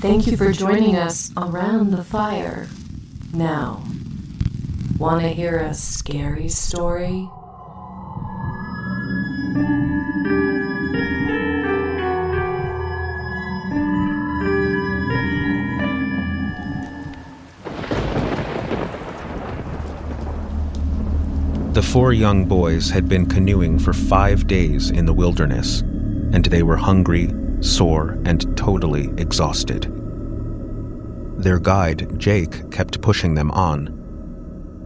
Thank you for joining us around the fire. Now, want to hear a scary story? The 4 young boys had been canoeing for 5 days in the wilderness, and they were hungry, sore, and totally exhausted. Their guide, Jake, kept pushing them on.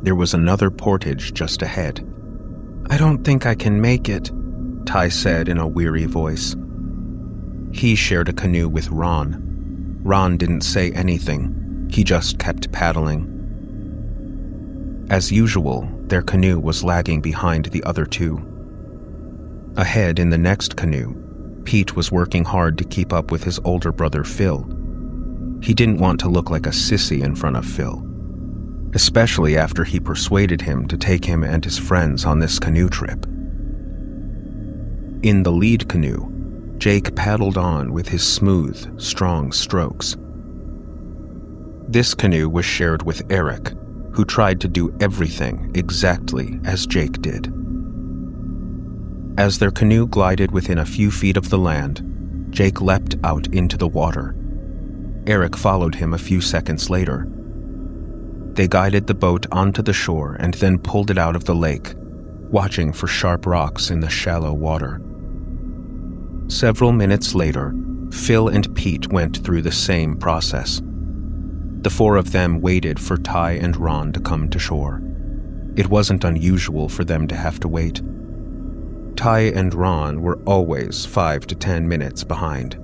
There was another portage just ahead. "I don't think I can make it," Ty said in a weary voice. He shared a canoe with Ron. Ron didn't say anything. He just kept paddling. As usual, their canoe was lagging behind the other 2. Ahead in the next canoe, Pete was working hard to keep up with his older brother Phil. He didn't want to look like a sissy in front of Phil, especially after he persuaded him to take him and his friends on this canoe trip. In the lead canoe, Jake paddled on with his smooth, strong strokes. This canoe was shared with Eric, who tried to do everything exactly as Jake did. As their canoe glided within a few feet of the land, Jake leapt out into the water. Eric followed him a few seconds later. They guided the boat onto the shore and then pulled it out of the lake, watching for sharp rocks in the shallow water. Several minutes later, Phil and Pete went through the same process. The 4 of them waited for Ty and Ron to come to shore. It wasn't unusual for them to have to wait. Ty and Ron were always 5 to 10 minutes behind.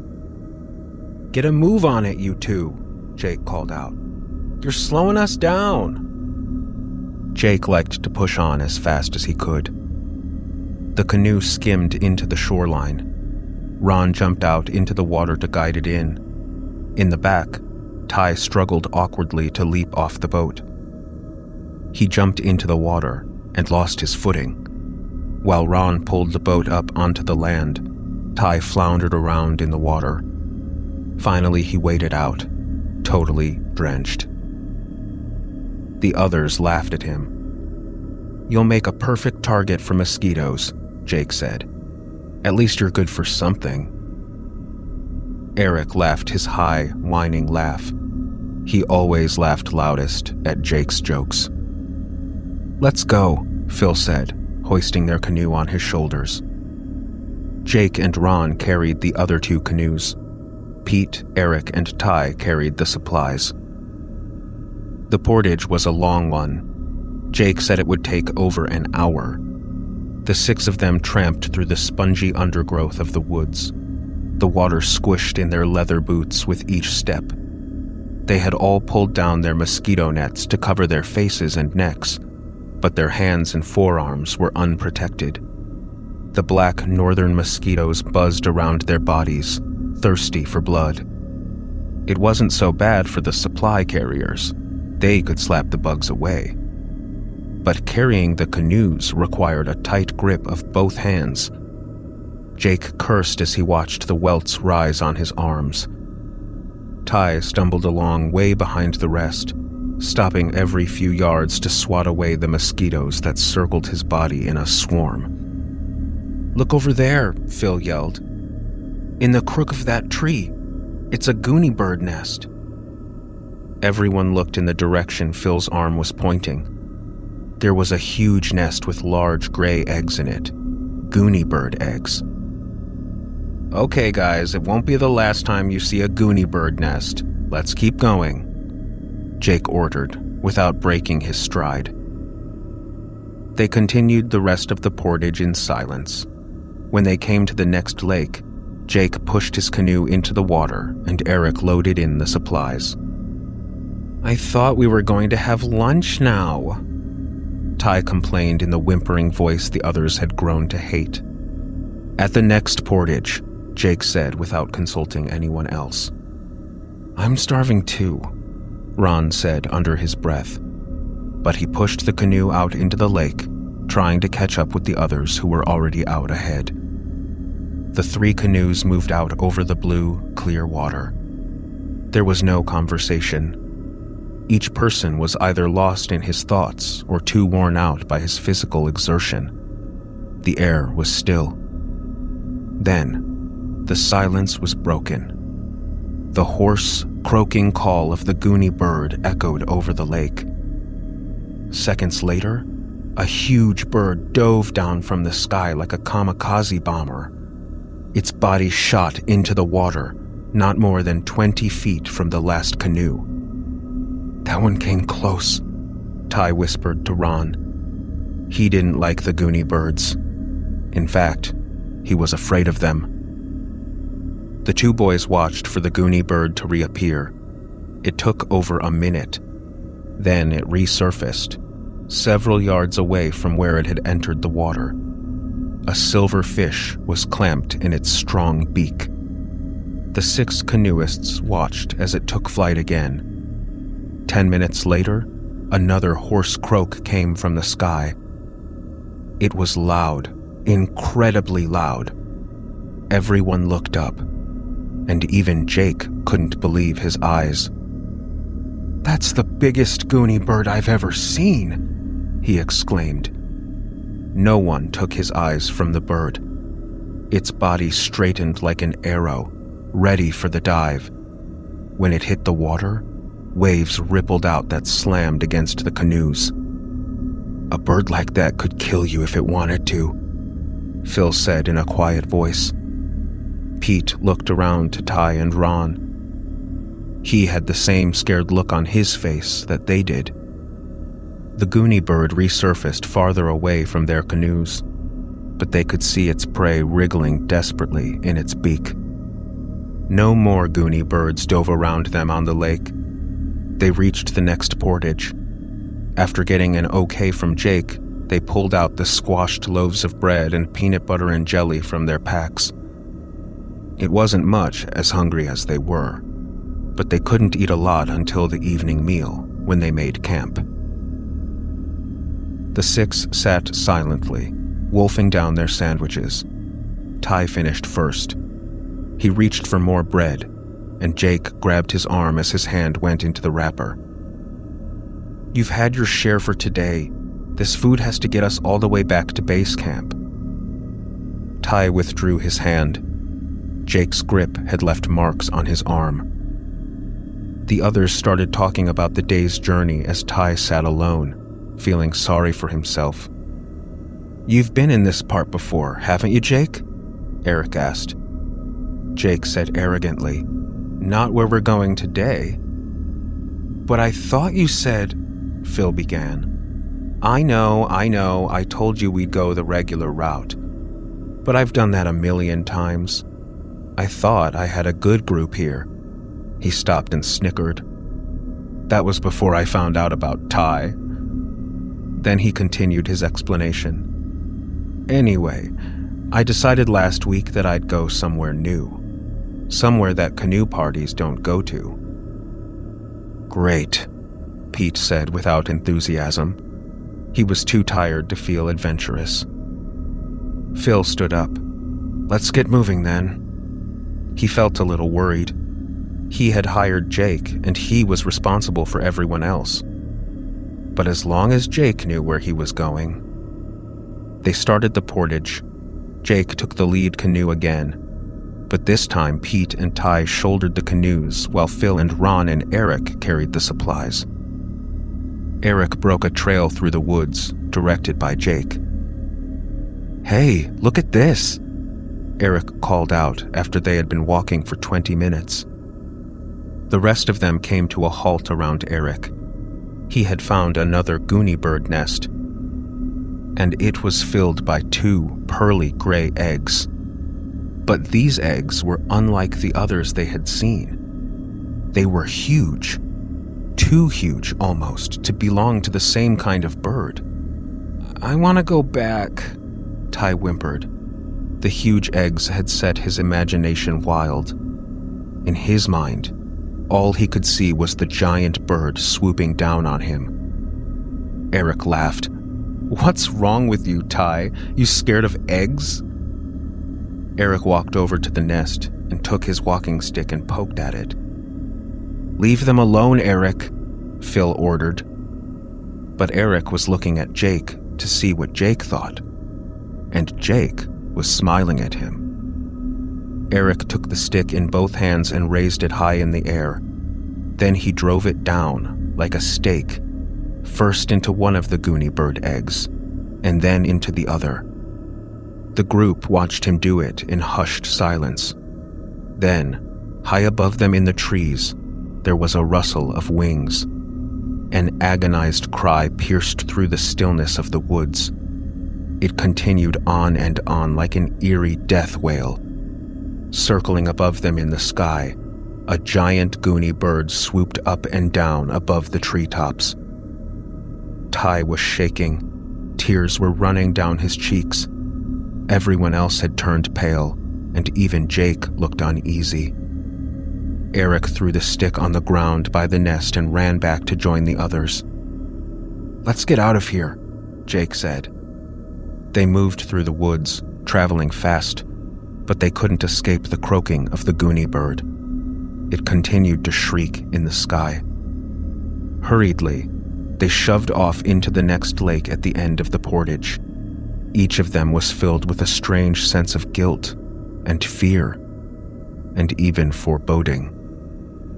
"Get a move on it, you 2, Jake called out. "You're slowing us down." Jake liked to push on as fast as he could. The canoe skimmed into the shoreline. Ron jumped out into the water to guide it in. In the back, Ty struggled awkwardly to leap off the boat. He jumped into the water and lost his footing. While Ron pulled the boat up onto the land, Ty floundered around in the water. Finally, he waded out, totally drenched. The others laughed at him. "You'll make a perfect target for mosquitoes," Jake said. "At least you're good for something." Eric laughed his high, whining laugh. He always laughed loudest at Jake's jokes. "Let's go," Phil said, hoisting their canoe on his shoulders. Jake and Ron carried the other 2 canoes. Pete, Eric, and Ty carried the supplies. The portage was a long one. Jake said it would take over an hour. The 6 of them tramped through the spongy undergrowth of the woods. The water squished in their leather boots with each step. They had all pulled down their mosquito nets to cover their faces and necks, but their hands and forearms were unprotected. The black northern mosquitoes buzzed around their bodies, thirsty for blood. It wasn't so bad for the supply carriers. They could slap the bugs away. But carrying the canoes required a tight grip of both hands. Jake cursed as he watched the welts rise on his arms. Ty stumbled along way behind the rest, stopping every few yards to swat away the mosquitoes that circled his body in a swarm. "Look over there," Phil yelled. "In the crook of that tree. It's a goonie bird nest." Everyone looked in the direction Phil's arm was pointing. There was a huge nest with large gray eggs in it. Goonie bird eggs. "Okay, guys, it won't be the last time you see a goonie bird nest. Let's keep going," Jake ordered, without breaking his stride. They continued the rest of the portage in silence. When they came to the next lake, Jake pushed his canoe into the water and Eric loaded in the supplies. "I thought we were going to have lunch now," Ty complained in the whimpering voice the others had grown to hate. "At the next portage," Jake said without consulting anyone else. "I'm starving too," Ron said under his breath. But he pushed the canoe out into the lake, trying to catch up with the others who were already out ahead. The 3 canoes moved out over the blue, clear water. There was no conversation. Each person was either lost in his thoughts or too worn out by his physical exertion. The air was still. Then, the silence was broken. The hoarse, croaking call of the Goonie bird echoed over the lake. Seconds later, a huge bird dove down from the sky like a kamikaze bomber. Its body shot into the water, not more than 20 feet from the last canoe. "That one came close," Ty whispered to Ron. He didn't like the Goonie birds. In fact, he was afraid of them. The two boys watched for the Goonie bird to reappear. It took over a minute. Then it resurfaced, several yards away from where it had entered the water. A silver fish was clamped in its strong beak. The 6 canoeists watched as it took flight again. 10 minutes later, another hoarse croak came from the sky. It was loud, incredibly loud. Everyone looked up, and even Jake couldn't believe his eyes. "That's the biggest Goonie bird I've ever seen," he exclaimed. No one took his eyes from the bird. Its body straightened like an arrow, ready for the dive. When it hit the water, waves rippled out that slammed against the canoes. "A bird like that could kill you if it wanted to," Phil said in a quiet voice. Pete looked around to Ty and Ron. He had the same scared look on his face that they did. The Goonie bird resurfaced farther away from their canoes, but they could see its prey wriggling desperately in its beak. No more Goonie birds dove around them on the lake. They reached the next portage. After getting an okay from Jake, they pulled out the squashed loaves of bread and peanut butter and jelly from their packs. It wasn't much, as hungry as they were, but they couldn't eat a lot until the evening meal, when they made camp. The 6 sat silently, wolfing down their sandwiches. Ty finished first. He reached for more bread, and Jake grabbed his arm as his hand went into the wrapper. "You've had your share for today. This food has to get us all the way back to base camp." Ty withdrew his hand. Jake's grip had left marks on his arm. The others started talking about the day's journey as Ty sat alone, feeling sorry for himself. "You've been in this part before, haven't you, Jake?" Eric asked. Jake said arrogantly, "Not where we're going today." "But I thought you said," Phil began. I know, I told you we'd go the regular route. But I've done that a million times. I thought I had a good group here." He stopped and snickered. "That was before I found out about Ty." Then he continued his explanation. "Anyway, I decided last week that I'd go somewhere new. Somewhere that canoe parties don't go to." "Great," Pete said without enthusiasm. He was too tired to feel adventurous. Phil stood up. "Let's get moving then." He felt a little worried. He had hired Jake, and he was responsible for everyone else. But as long as Jake knew where he was going. They started the portage. Jake took the lead canoe again, but this time Pete and Ty shouldered the canoes while Phil and Ron and Eric carried the supplies. Eric broke a trail through the woods, directed by Jake. "Hey, look at this!" Eric called out after they had been walking for 20 minutes. The rest of them came to a halt around Eric. He had found another Goonie bird nest, and it was filled by 2 pearly gray eggs. But these eggs were unlike the others they had seen. They were huge, too huge almost to belong to the same kind of bird. "I want to go back," Ty whimpered. The huge eggs had set his imagination wild. In his mind, all he could see was the giant bird swooping down on him. Eric laughed. "What's wrong with you, Ty? You scared of eggs?" Eric walked over to the nest and took his walking stick and poked at it. "Leave them alone, Eric," Phil ordered. But Eric was looking at Jake to see what Jake thought, and Jake was smiling at him. Eric took the stick in both hands and raised it high in the air. Then he drove it down, like a stake, first into one of the Goonie bird eggs, and then into the other. The group watched him do it in hushed silence. Then, high above them in the trees, there was a rustle of wings. An agonized cry pierced through the stillness of the woods. It continued on and on like an eerie death wail. Circling above them in the sky, a giant Goonie bird swooped up and down above the treetops. Ty was shaking. Tears were running down his cheeks. Everyone else had turned pale, and even Jake looked uneasy. Eric threw the stick on the ground by the nest and ran back to join the others. "Let's get out of here," Jake said. They moved through the woods, traveling fast, but they couldn't escape the croaking of the Goonie bird. It continued to shriek in the sky. Hurriedly, they shoved off into the next lake at the end of the portage. Each of them was filled with a strange sense of guilt and fear, and even foreboding.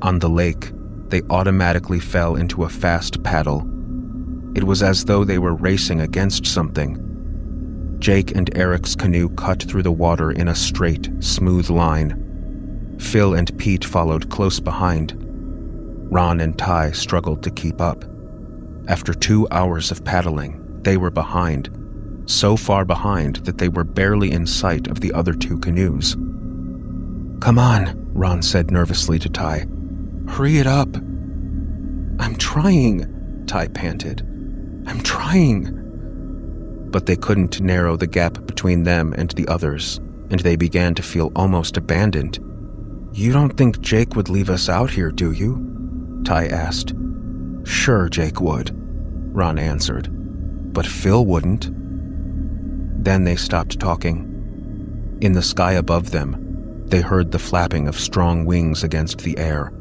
On the lake, they automatically fell into a fast paddle. It was as though they were racing against something. Jake and Eric's canoe cut through the water in a straight, smooth line. Phil and Pete followed close behind. Ron and Ty struggled to keep up. After 2 hours of paddling, they were behind, so far behind that they were barely in sight of the other 2 canoes. "Come on," Ron said nervously to Ty. "Hurry it up." "I'm trying," Ty panted. "I'm trying." But they couldn't narrow the gap between them and the others, and they began to feel almost abandoned. "You don't think Jake would leave us out here, do you?" Ty asked. "Sure, Jake would," Ron answered. "But Phil wouldn't." Then they stopped talking. In the sky above them, they heard the flapping of strong wings against the air.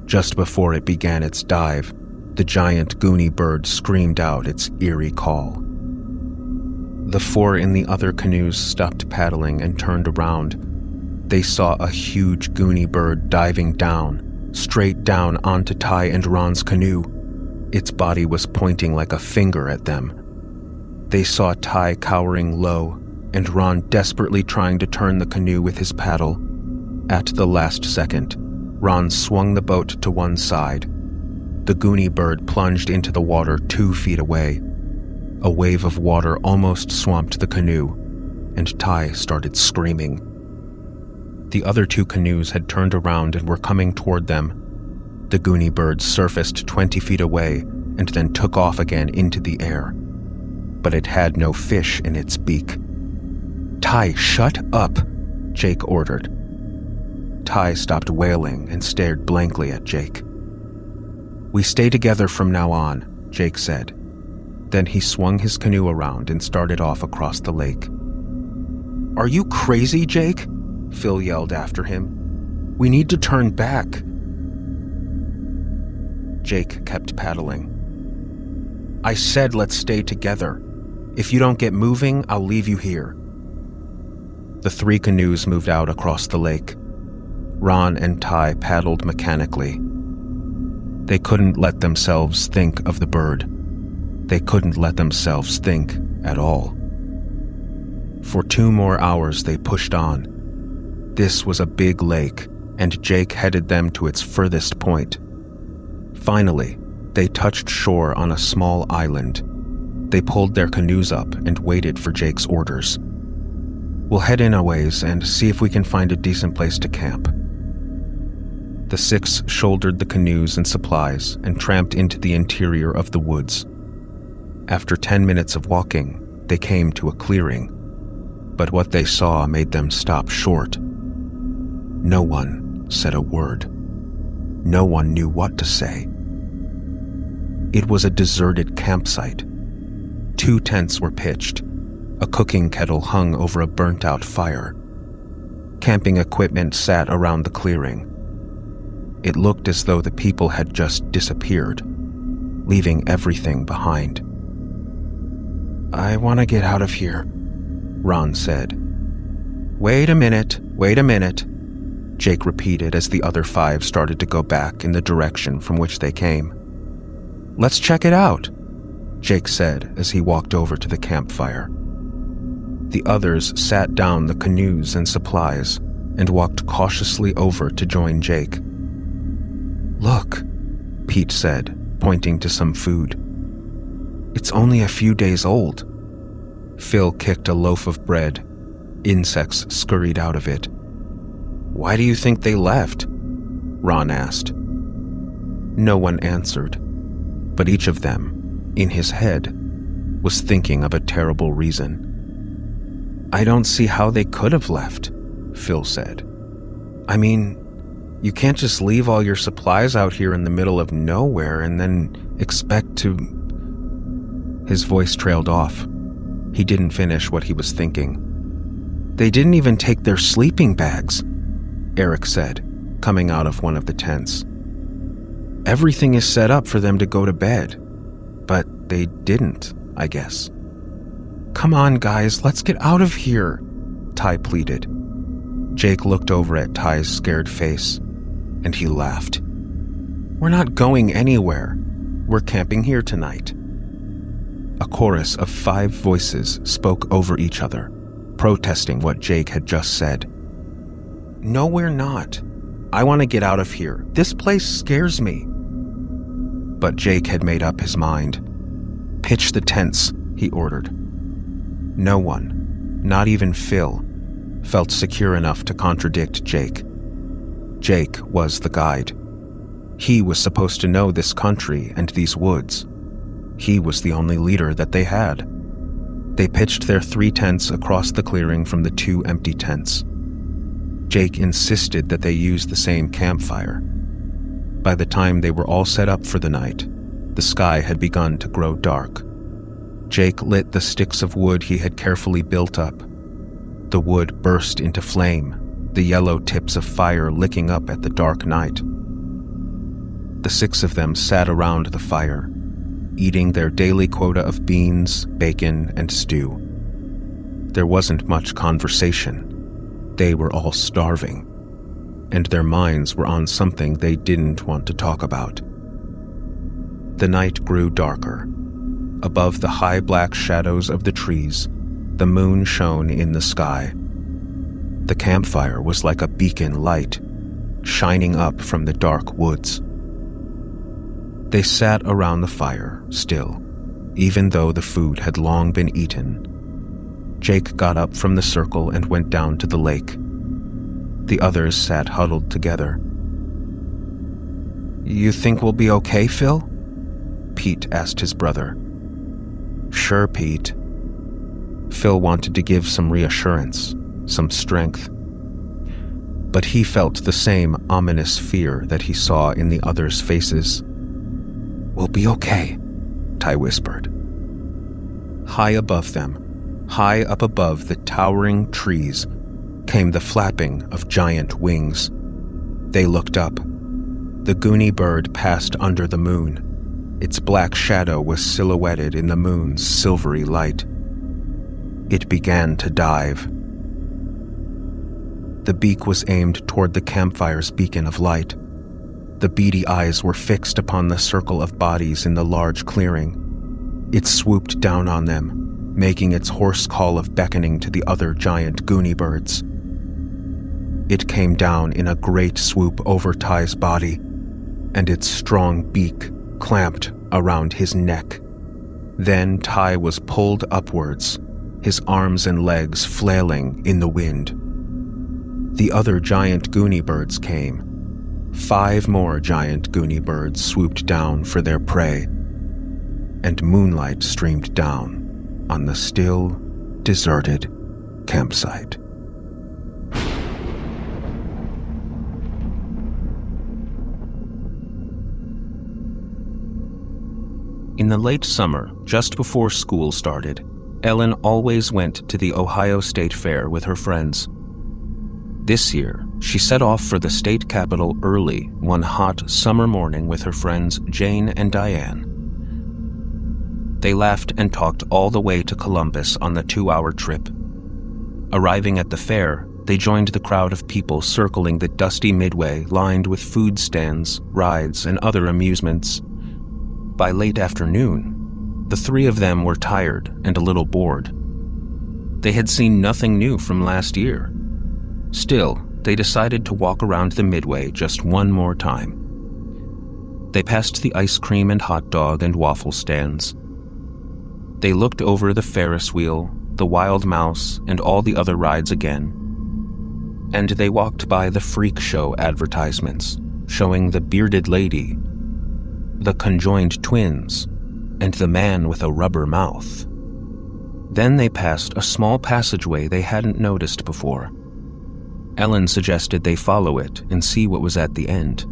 Just before it began its dive, the giant Goonie bird screamed out its eerie call. The 4 in the other canoes stopped paddling and turned around. They saw a huge Goonie bird diving down, straight down onto Ty and Ron's canoe. Its body was pointing like a finger at them. They saw Ty cowering low, and Ron desperately trying to turn the canoe with his paddle. At the last second, Ron swung the boat to one side. The Goonie bird plunged into the water 2 feet away. A wave of water almost swamped the canoe, and Ty started screaming. The other 2 canoes had turned around and were coming toward them. The Goonie bird surfaced 20 feet away and then took off again into the air. But it had no fish in its beak. "Ty, shut up," Jake ordered. Ty stopped wailing and stared blankly at Jake. "We stay together from now on," Jake said. Then he swung his canoe around and started off across the lake. "Are you crazy, Jake?" Phil yelled after him. "We need to turn back." Jake kept paddling. "I said let's stay together. If you don't get moving, I'll leave you here." The 3 canoes moved out across the lake. Ron and Ty paddled mechanically. They couldn't let themselves think of the bird. They couldn't let themselves think at all. For 2 more hours they pushed on. This was a big lake, and Jake headed them to its furthest point. Finally, they touched shore on a small island. They pulled their canoes up and waited for Jake's orders. "We'll head in a ways and see if we can find a decent place to camp." The 6 shouldered the canoes and supplies and tramped into the interior of the woods. After 10 minutes of walking, they came to a clearing, but what they saw made them stop short. No one said a word. No one knew what to say. It was a deserted campsite. 2 tents were pitched. A cooking kettle hung over a burnt-out fire. Camping equipment sat around the clearing. It looked as though the people had just disappeared, leaving everything behind. "I want to get out of here," Ron said. Wait a minute," Jake repeated as the other 5 started to go back in the direction from which they came. "Let's check it out," Jake said as he walked over to the campfire. The others sat down the canoes and supplies and walked cautiously over to join Jake. "Look," Pete said, pointing to some food. "It's only a few days old." Phil kicked a loaf of bread. Insects scurried out of it. "Why do you think they left?" Ron asked. No one answered, but each of them, in his head, was thinking of a terrible reason. "I don't see how they could have left," Phil said. "I mean, you can't just leave all your supplies out here in the middle of nowhere and then expect to..." His voice trailed off. He didn't finish what he was thinking. "They didn't even take their sleeping bags," Eric said, coming out of one of the tents. "Everything is set up for them to go to bed, but they didn't, I guess." "Come on, guys, let's get out of here," Ty pleaded. Jake looked over at Ty's scared face, and he laughed. "We're not going anywhere. We're camping here tonight." A chorus of 5 voices spoke over each other, protesting what Jake had just said. "No, we're not. I want to get out of here. This place scares me." But Jake had made up his mind. "Pitch the tents," he ordered. No one, not even Phil, felt secure enough to contradict Jake. Jake was the guide. He was supposed to know this country and these woods. He was the only leader that they had. They pitched their 3 tents across the clearing from the 2 empty tents. Jake insisted that they use the same campfire. By the time they were all set up for the night, the sky had begun to grow dark. Jake lit the sticks of wood he had carefully built up. The wood burst into flame, the yellow tips of fire licking up at the dark night. The 6 of them sat around the fire, eating their daily quota of beans, bacon, and stew. There wasn't much conversation. They were all starving, and their minds were on something they didn't want to talk about. The night grew darker. Above the high black shadows of the trees, the moon shone in the sky. The campfire was like a beacon light, shining up from the dark woods. They sat around the fire, still, even though the food had long been eaten. Jake got up from the circle and went down to the lake. The others sat huddled together. "You think we'll be okay, Phil?" Pete asked his brother. "Sure, Pete." Phil wanted to give some reassurance, some strength. But he felt the same ominous fear that he saw in the others' faces. "We'll be okay," Ty whispered. High above them, high up above the towering trees, came the flapping of giant wings. They looked up. The Goonie bird passed under the moon. Its black shadow was silhouetted in the moon's silvery light. It began to dive. The beak was aimed toward the campfire's beacon of light. The beady eyes were fixed upon the circle of bodies in the large clearing. It swooped down on them, making its hoarse call of beckoning to the other giant Goonie birds. It came down in a great swoop over Ty's body, and its strong beak clamped around his neck. Then Ty was pulled upwards, his arms and legs flailing in the wind. The other giant Goonie birds came. 5 more giant Goonie birds swooped down for their prey, and moonlight streamed down on the still, deserted campsite. In the late summer, just before school started, Ellen always went to the Ohio State Fair with her friends. This year, she set off for the state capital early one hot summer morning with her friends Jane and Diane. They laughed and talked all the way to Columbus on the 2-hour trip. Arriving at the fair, they joined the crowd of people circling the dusty midway lined with food stands, rides, and other amusements. By late afternoon, the three of them were tired and a little bored. They had seen nothing new from last year. Still, they decided to walk around the midway just one more time. They passed the ice cream and hot dog and waffle stands. They looked over the Ferris wheel, the Wild Mouse, and all the other rides again. And they walked by the freak show advertisements, showing the bearded lady, the conjoined twins, and the man with a rubber mouth. Then they passed a small passageway they hadn't noticed before. Ellen suggested they follow it and see what was at the end.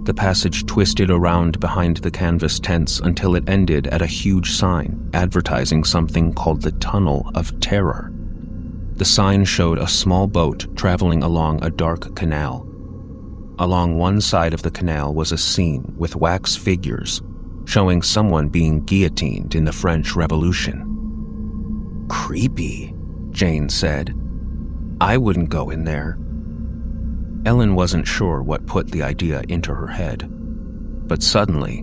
The passage twisted around behind the canvas tents until it ended at a huge sign advertising something called the Tunnel of Terror. The sign showed a small boat traveling along a dark canal. Along one side of the canal was a scene with wax figures showing someone being guillotined in the French Revolution. "Creepy," Jane said. "I wouldn't go in there." Ellen wasn't sure what put the idea into her head, but suddenly,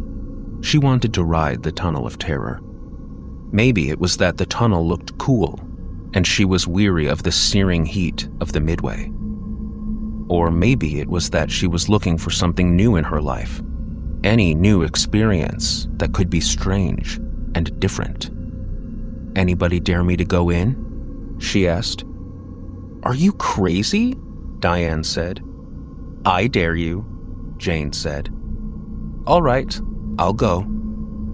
she wanted to ride the Tunnel of Terror. Maybe it was that the tunnel looked cool, and she was weary of the searing heat of the midway. Or maybe it was that she was looking for something new in her life, any new experience that could be strange and different. "Anybody dare me to go in?" she asked. "Are you crazy?" Diane said. "I dare you," Jane said. "All right, I'll go,"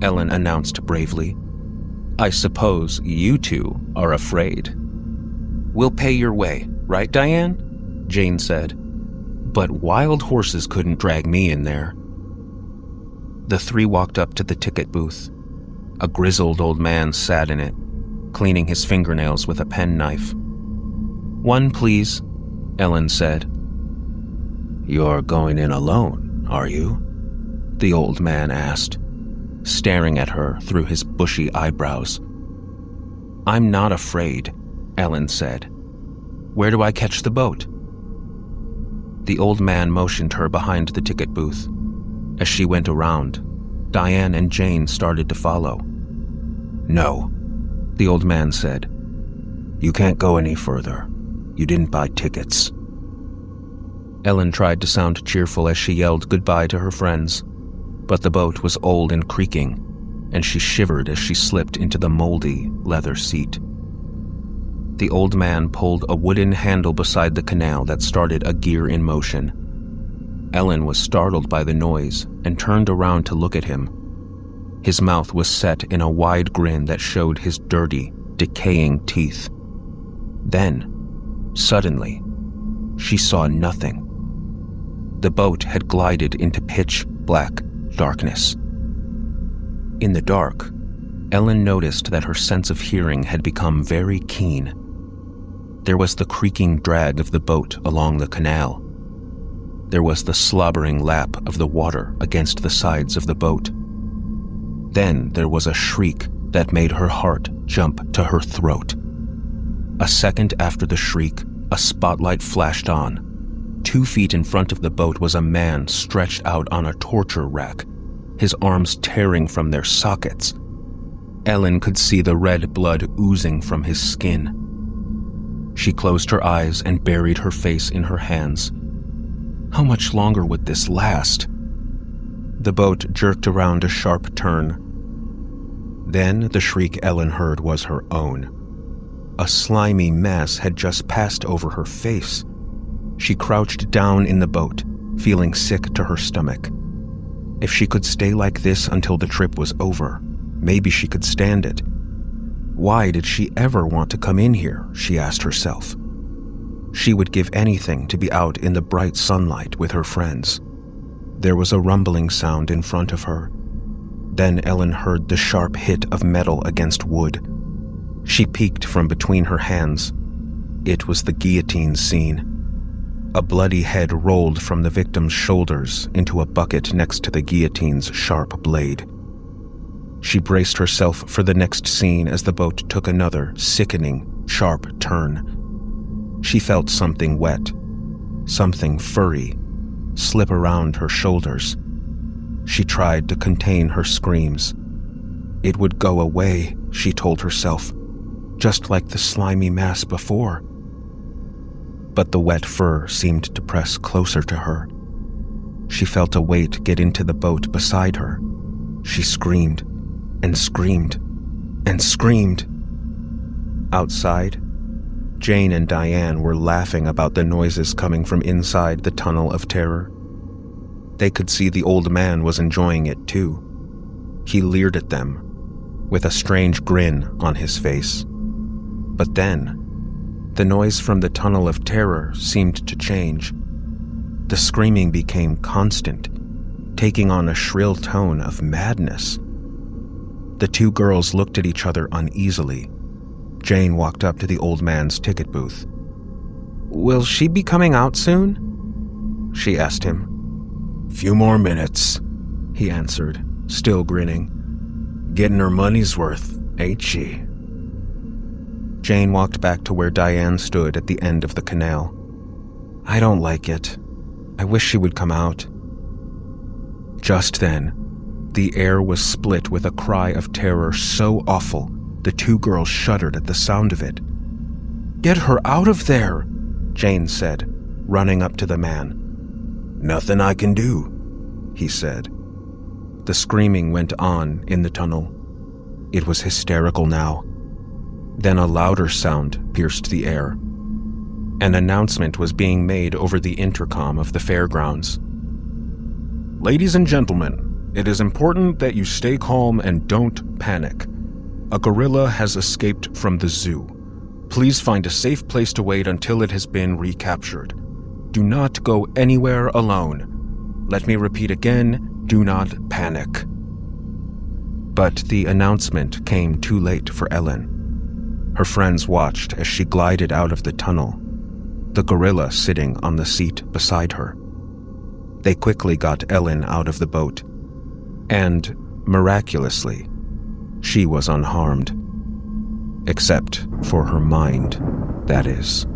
Ellen announced bravely. "I suppose you two are afraid." "We'll pay your way, right, Diane?" Jane said. "But wild horses couldn't drag me in there." The three walked up to the ticket booth. A grizzled old man sat in it, cleaning his fingernails with a penknife. "One, please," Ellen said. "You're going in alone, are you?" the old man asked, staring at her through his bushy eyebrows. "I'm not afraid," Ellen said. "Where do I catch the boat?" The old man motioned her behind the ticket booth. As she went around, Diane and Jane started to follow. "No," the old man said. "You can't go any further. You didn't buy tickets." Ellen tried to sound cheerful as she yelled goodbye to her friends, but the boat was old and creaking, and she shivered as she slipped into the moldy leather seat. The old man pulled a wooden handle beside the canal that started a gear in motion. Ellen was startled by the noise and turned around to look at him. His mouth was set in a wide grin that showed his dirty, decaying teeth. Then, suddenly, she saw nothing. The boat had glided into pitch-black darkness. In the dark, Ellen noticed that her sense of hearing had become very keen. There was the creaking drag of the boat along the canal. There was the slobbering lap of the water against the sides of the boat. Then there was a shriek that made her heart jump to her throat. A second after the shriek, a spotlight flashed on. 2 feet in front of the boat was a man stretched out on a torture rack, his arms tearing from their sockets. Ellen could see the red blood oozing from his skin. She closed her eyes and buried her face in her hands. How much longer would this last? The boat jerked around a sharp turn. Then the shriek Ellen heard was her own. A slimy mass had just passed over her face. She crouched down in the boat, feeling sick to her stomach. If she could stay like this until the trip was over, maybe she could stand it. Why did she ever want to come in here, she asked herself. She would give anything to be out in the bright sunlight with her friends. There was a rumbling sound in front of her. Then Ellen heard the sharp hit of metal against wood. She peeked from between her hands. It was the guillotine scene. A bloody head rolled from the victim's shoulders into a bucket next to the guillotine's sharp blade. She braced herself for the next scene as the boat took another sickening, sharp turn. She felt something wet, something furry, slip around her shoulders. She tried to contain her screams. It would go away, she told herself, just like the slimy mass before. But the wet fur seemed to press closer to her. She felt a weight get into the boat beside her. She screamed and screamed and screamed. Outside, Jane and Diane were laughing about the noises coming from inside the tunnel of terror. They could see the old man was enjoying it too. He leered at them, with a strange grin on his face. But then, the noise from the tunnel of terror seemed to change. The screaming became constant, taking on a shrill tone of madness. The two girls looked at each other uneasily. Jane walked up to the old man's ticket booth. "Will she be coming out soon?" she asked him. "Few more minutes," he answered, still grinning. "Getting her money's worth, ain't she?" Jane walked back to where Diane stood at the end of the canal. "I don't like it. I wish she would come out." Just then, the air was split with a cry of terror so awful, the two girls shuddered at the sound of it. "Get her out of there," Jane said, running up to the man. "Nothing I can do," he said. The screaming went on in the tunnel. It was hysterical now. Then a louder sound pierced the air. An announcement was being made over the intercom of the fairgrounds. "Ladies and gentlemen, it is important that you stay calm and don't panic. A gorilla has escaped from the zoo. Please find a safe place to wait until it has been recaptured. Do not go anywhere alone. Let me repeat again, do not panic." But the announcement came too late for Ellen. Her friends watched as she glided out of the tunnel, the gorilla sitting on the seat beside her. They quickly got Ellen out of the boat, and, miraculously, she was unharmed. Except for her mind, that is.